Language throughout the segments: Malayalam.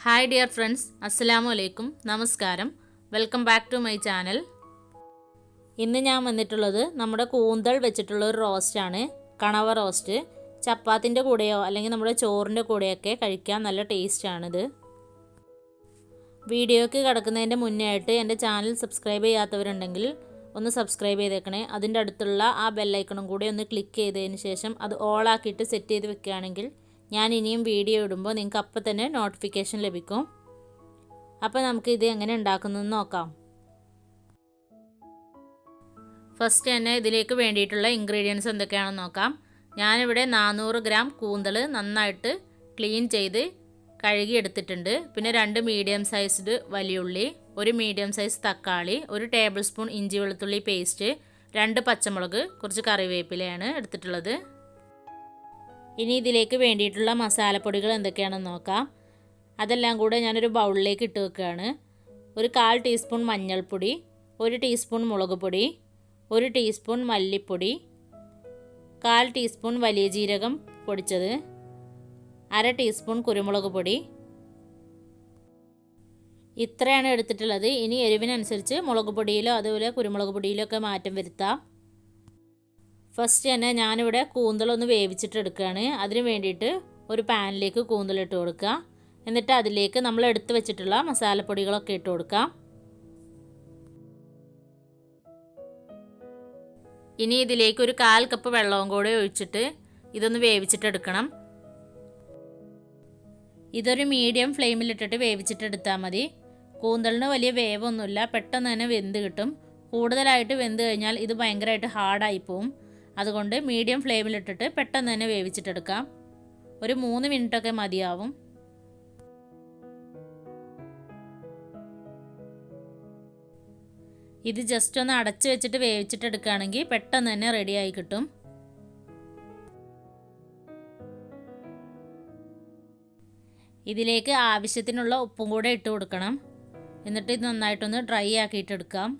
Hi dear friends, Assalamu alaikum, Namaskaram. Welcome back to my channel. ഇന്ന് ഞാൻ വന്നിട്ടുള്ളത് നമ്മുടെ കൂന്തൽ വെച്ചിട്ടുള്ള ഒരു റോസ്റ്റ് ആണ്. കണവ റോസ്റ്റ്. ചപ്പാത്തിൻ്റെ കൂടെയോ അല്ലെങ്കിൽ നമ്മുടെ ചോറിൻ്റെ കൂടെയൊക്കെ കഴിക്കാൻ നല്ല ടേസ്റ്റ് ആണിത്. വീഡിയോയ്ക്ക് കടക്കുന്നതിൻ്റെ മുന്നേ ആയിട്ട് എൻ്റെ ചാനൽ സബ്സ്ക്രൈബ് ചെയ്യാത്തവരുണ്ടെങ്കിൽ ഒന്ന് സബ്സ്ക്രൈബ് ചെയ്തേക്കണേ. അതിൻ്റെ അടുത്തുള്ള ആ ബെൽ ഐക്കണും കൂടി ഒന്ന് ക്ലിക്ക് ചെയ്തതിന് ശേഷം അത് ഓൾ ആക്കിയിട്ട് സെറ്റ് ചെയ്ത് വെക്കുകയാണെങ്കിൽ ഞാൻ ഇനിയും വീഡിയോ ഇടുമ്പോൾ നിങ്ങൾക്ക് അപ്പം തന്നെ നോട്ടിഫിക്കേഷൻ ലഭിക്കും. അപ്പോൾ നമുക്ക് ഇത് എങ്ങനെ ഉണ്ടാക്കുന്നതെന്ന് നോക്കാം. ഫസ്റ്റ് തന്നെ ഇതിലേക്ക് വേണ്ടിയിട്ടുള്ള ഇൻഗ്രീഡിയൻസ് എന്തൊക്കെയാണെന്ന് നോക്കാം. ഞാനിവിടെ 400 ഗ്രാം കൂന്തൽ നന്നായിട്ട് ക്ലീൻ ചെയ്ത് കഴുകി എടുത്തിട്ടുണ്ട്. പിന്നെ 2 മീഡിയം സൈസ്ഡ് വലിയുള്ളി, 1 മീഡിയം സൈസ് തക്കാളി, 1 ടേബിൾ സ്പൂൺ ഇഞ്ചി വെളുത്തുള്ളി പേസ്റ്റ്, 2 പച്ചമുളക്, കുറച്ച് കറിവേപ്പിലയാണ് എടുത്തിട്ടുള്ളത്. ഇനി ഇതിലേക്ക് വേണ്ടിയിട്ടുള്ള മസാലപ്പൊടികൾ എന്തൊക്കെയാണെന്ന് നോക്കാം. അതെല്ലാം കൂടെ ഞാനൊരു ബൗളിലേക്ക് ഇട്ട് വെക്കുകയാണ്. ഒരു 1/4 ടീസ്പൂൺ മഞ്ഞൾപ്പൊടി, 1 ടീസ്പൂൺ മുളക് പൊടി, 1 ടീസ്പൂൺ മല്ലിപ്പൊടി, 1/4 ടീസ്പൂൺ വലിയ ജീരകം പൊടിച്ചത്, 1/2 ടീസ്പൂൺ കുരുമുളക് പൊടി. ഇത്രയാണ് എടുത്തിട്ടുള്ളത്. ഇനി എരിവിനനുസരിച്ച് മുളക് പൊടിയിലോ അതുപോലെ കുരുമുളക് പൊടിയിലോ ഒക്കെ മാറ്റം വരുത്താം. ഫസ്റ്റ് തന്നെ ഞാനിവിടെ കൂന്തലൊന്ന് വേവിച്ചിട്ടെടുക്കുകയാണ്. അതിന് വേണ്ടിയിട്ട് ഒരു പാനിലേക്ക് കൂന്തലിട്ട് കൊടുക്കുക. എന്നിട്ട് അതിലേക്ക് നമ്മൾ എടുത്ത് വെച്ചിട്ടുള്ള മസാലപ്പൊടികളൊക്കെ ഇട്ട് കൊടുക്കാം. ഇനി ഇതിലേക്ക് ഒരു 1/4 കപ്പ് വെള്ളവും കൂടെ ഒഴിച്ചിട്ട് ഇതൊന്ന് വേവിച്ചിട്ടെടുക്കണം. ഇതൊരു മീഡിയം ഫ്ലെയിമിലിട്ടിട്ട് വേവിച്ചിട്ടെടുത്താൽ മതി. കൂന്തലിന് വലിയ വേവൊന്നുമില്ല, പെട്ടെന്ന് തന്നെ വെന്ത് കിട്ടും. കൂടുതലായിട്ട് വെന്ത് കഴിഞ്ഞാൽ ഇത് ഭയങ്കരമായിട്ട് ഹാർഡായി പോവും. അതുകൊണ്ട് മീഡിയം ഫ്ലെയിമിലിട്ടിട്ട് പെട്ടെന്ന് തന്നെ വേവിച്ചിട്ടെടുക്കാം. ഒരു 3 മിനിറ്റൊക്കെ മതിയാവും. ഇത് ജസ്റ്റ് ഒന്ന് അടച്ച് വെച്ചിട്ട് വേവിച്ചിട്ടെടുക്കുകയാണെങ്കിൽ പെട്ടെന്ന് തന്നെ റെഡിയായി കിട്ടും. ഇതിലേക്ക് ആവശ്യത്തിനുള്ള ഉപ്പും കൂടെ ഇട്ട് കൊടുക്കണം. എന്നിട്ട് ഇത് നന്നായിട്ടൊന്ന് ഡ്രൈ ആക്കിയിട്ടെടുക്കാം.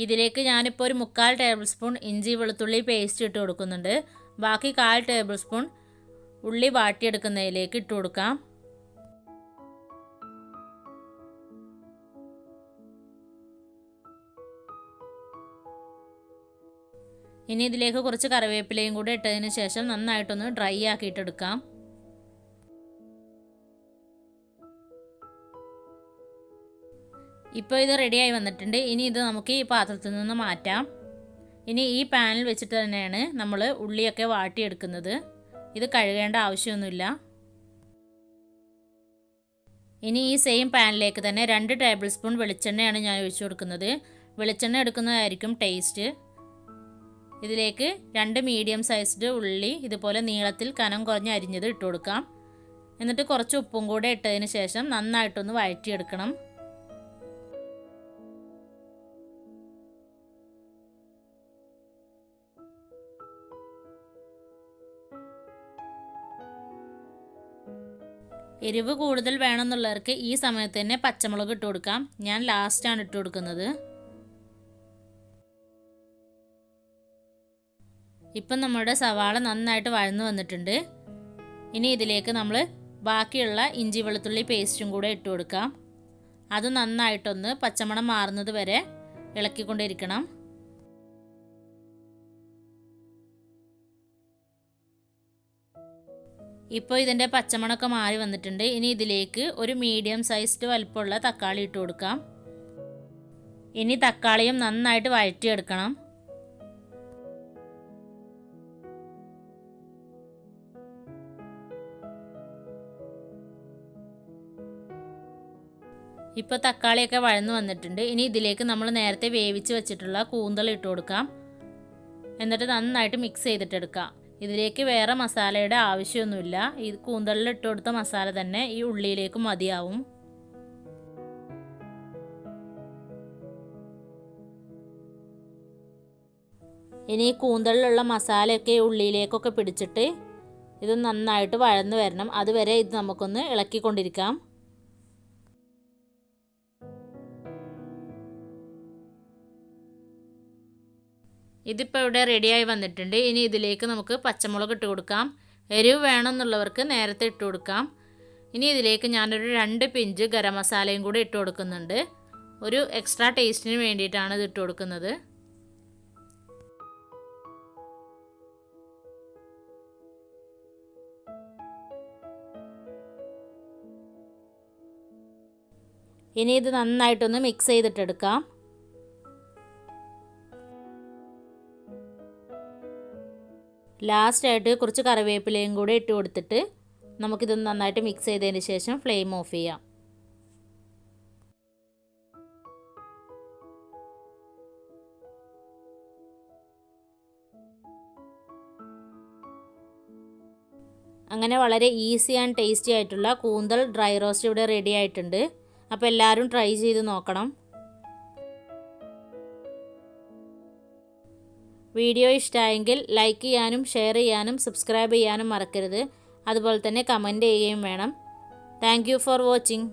ഇതിലേക്ക് ഞാനിപ്പോൾ ഒരു 3/4 ടേബിൾ സ്പൂൺ ഇഞ്ചി വെളുത്തുള്ളി പേസ്റ്റ് ഇട്ട് കൊടുക്കുന്നുണ്ട്. ബാക്കി 1/4 ടേബിൾ സ്പൂൺ ഉള്ളി വാട്ടിയെടുക്കുന്നതിലേക്ക് ഇട്ട് കൊടുക്കാം. ഇനി ഇതിലേക്ക് കുറച്ച് കറിവേപ്പിലയും കൂടെ ഇട്ടതിന് ശേഷം നന്നായിട്ടൊന്ന് ഡ്രൈ ആക്കിയിട്ടെടുക്കാം. ഇപ്പോൾ ഇത് റെഡിയായി വന്നിട്ടുണ്ട്. ഇനി ഇത് നമുക്ക് ഈ പാത്രത്തിൽ നിന്ന് മാറ്റാം. ഇനി ഈ പാനിൽ വെച്ചിട്ട് തന്നെയാണ് നമ്മൾ ഉള്ളിയൊക്കെ വാട്ടിയെടുക്കുന്നത്. ഇത് കഴുകേണ്ട ആവശ്യമൊന്നുമില്ല. ഇനി ഈ സെയിം പാനിലേക്ക് തന്നെ 2 ടേബിൾ സ്പൂൺ വെളിച്ചെണ്ണയാണ് ഞാൻ ഒഴിച്ചു കൊടുക്കുന്നത്. വെളിച്ചെണ്ണ എടുക്കുന്നതായിരിക്കും ടേസ്റ്റ്. ഇതിലേക്ക് 2 മീഡിയം സൈസ്ഡ് ഉള്ളി ഇതുപോലെ നീളത്തിൽ കനം കുറഞ്ഞ് അരിഞ്ഞത് ഇട്ട് കൊടുക്കാം. എന്നിട്ട് കുറച്ച് ഉപ്പും കൂടെ ഇട്ടതിന് ശേഷം നന്നായിട്ടൊന്ന് വഴറ്റിയെടുക്കണം. എരിവ് കൂടുതൽ വേണമെന്നുള്ളവർക്ക് ഈ സമയത്ത് തന്നെ പച്ചമുളക് ഇട്ട് കൊടുക്കാം. ഞാൻ ലാസ്റ്റാണ് ഇട്ട് കൊടുക്കുന്നത്. ഇപ്പം നമ്മുടെ സവാള നന്നായിട്ട് വഴന്നു വന്നിട്ടുണ്ട്. ഇനി ഇതിലേക്ക് നമ്മൾ ബാക്കിയുള്ള ഇഞ്ചി വെളുത്തുള്ളി പേസ്റ്റും കൂടെ ഇട്ട് കൊടുക്കാം. അത് നന്നായിട്ടൊന്ന് പച്ചമണം മാറുന്നത് വരെ ഇളക്കിക്കൊണ്ടിരിക്കണം. ഇപ്പോൾ ഇതിൻ്റെ പച്ചമണമൊക്കെ മാറി വന്നിട്ടുണ്ട്. ഇനി ഇതിലേക്ക് ഒരു മീഡിയം സൈസ്ഡ് വലുപ്പമുള്ള തക്കാളി ഇട്ട് കൊടുക്കാം. ഇനി തക്കാളിയും നന്നായിട്ട് വഴറ്റിയെടുക്കണം. ഇപ്പോൾ തക്കാളിയൊക്കെ വഴന്നു വന്നിട്ടുണ്ട്. ഇനി ഇതിലേക്ക് നമ്മൾ നേരത്തെ വേവിച്ച് വെച്ചിട്ടുള്ള കൂന്തൽ ഇട്ട് കൊടുക്കാം. എന്നിട്ട് നന്നായിട്ട് മിക്സ് ചെയ്തിട്ടെടുക്കാം. ഇതിലേക്ക് വേറെ മസാലയുടെ ആവശ്യമൊന്നുമില്ല. ഈ കൂന്തലിൽ ഇട്ട് കൊടുത്ത മസാല തന്നെ ഈ ഉള്ളിയിലേക്ക് മതിയാവും. ഇനി ഈ കൂന്തലിലുള്ള മസാലയൊക്കെ ഉള്ളിയിലേക്കൊക്കെ പിടിച്ചിട്ട് ഇത് നന്നായിട്ട് വഴന്നു വരണം. അതുവരെ ഇത് നമുക്കൊന്ന് ഇളക്കിക്കൊണ്ടിരിക്കാം. ഇതിപ്പോൾ ഇവിടെ റെഡിയായി വന്നിട്ടുണ്ട്. ഇനി ഇതിലേക്ക് നമുക്ക് പച്ചമുളക് ഇട്ട് കൊടുക്കാം. എരിവ് വേണമെന്നുള്ളവർക്ക് നേരത്തെ ഇട്ട് കൊടുക്കാം. ഇനി ഇതിലേക്ക് ഞാനൊരു 2 പിഞ്ച് ഗരം മസാലയും കൂടി ഇട്ട് കൊടുക്കുന്നുണ്ട്. ഒരു എക്സ്ട്രാ ടേസ്റ്റിന് വേണ്ടിയിട്ടാണ് ഇത് ഇട്ട് കൊടുക്കുന്നത്. ഇനി ഇത് നന്നായിട്ടൊന്ന് മിക്സ് ചെയ്തിട്ടെടുക്കാം. ലാസ്റ്റായിട്ട് കുറച്ച് കറിവേപ്പിലയും കൂടി ഇട്ട് കൊടുത്തിട്ട് നമുക്കിതൊന്ന് നന്നായിട്ട് മിക്സ് ചെയ്തതിന് ശേഷം ഫ്ലെയിം ഓഫ് ചെയ്യാം. അങ്ങനെ വളരെ ഈസി ആൻഡ് ടേസ്റ്റി ആയിട്ടുള്ള കൂന്തൽ ഡ്രൈ റോസ്റ്റ് ഇവിടെ റെഡി ആയിട്ടുണ്ട്. അപ്പോൾ എല്ലാവരും ട്രൈ ചെയ്ത് നോക്കണം. വീഡിയോ ഇഷ്ടമായെങ്കിൽ ലൈക്ക് ചെയ്യാനും ഷെയർ ചെയ്യാനും സബ്സ്ക്രൈബ് ചെയ്യാനും മറക്കരുത്. അതുപോലെ തന്നെ കമൻറ്റ് ചെയ്യുകയും വേണം. Thank you for watching.